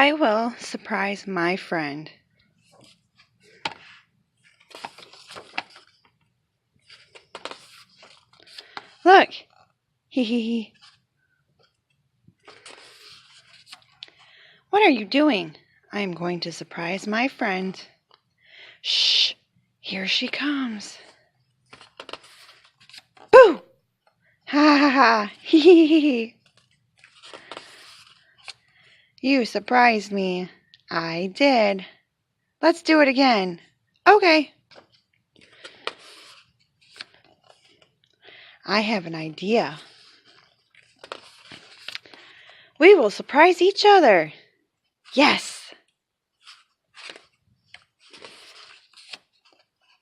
I will surprise my friend. Look! Hee hee hee. What are you doing? I am going to surprise my friend. Shh! Here she comes. Boo! Ha ha ha! Hee hee hee hee. You surprised me. I did. Let's do it again. Okay. I have an idea. We will surprise each other. Yes.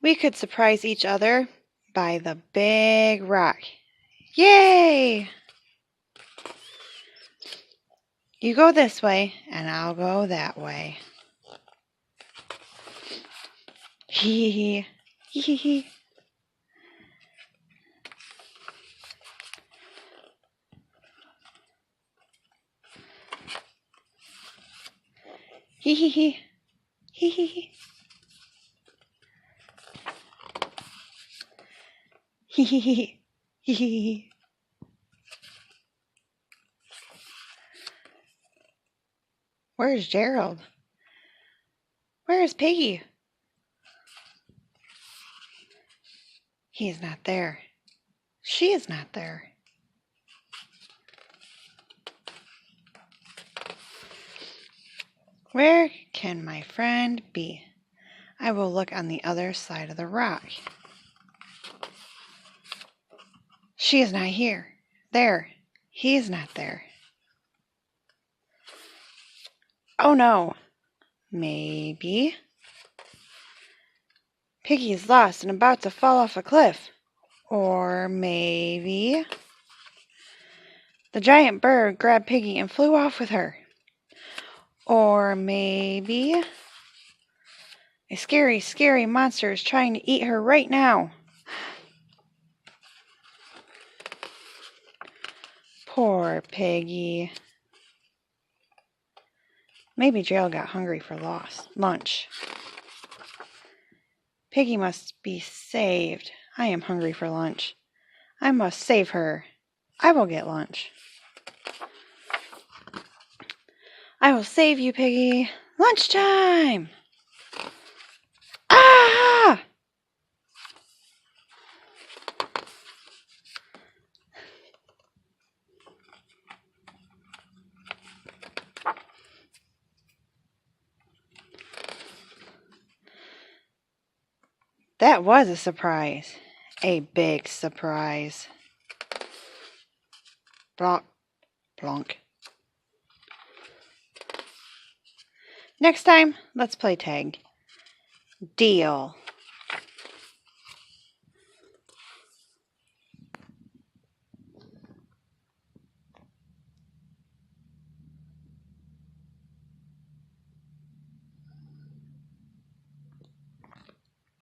We could surprise each other by the big rock. Yay! You go this way, and I'll go that way. Hee hee hee hee hee. Hee hee hee. Hee hee hee. Hee hee hee. Hee hee hee. Where's Gerald? Where is Piggie? He is not there. She is not there. Where can my friend be? I will look on the other side of the rock. She is not here. There. He is not there. Oh no. Maybe Piggie is lost and about to fall off a cliff. Or maybe the giant bird grabbed Piggie and flew off with her. Or maybe a scary, scary monster is trying to eat her right now. Poor Piggie. Maybe Gerald got hungry for lunch. Piggie must be saved. I am hungry for lunch. I must save her. I will get lunch. I will save you, Piggie. Lunchtime! Ah! That was a surprise. A big surprise. Blonk, blonk. Next time, let's play tag. Deal.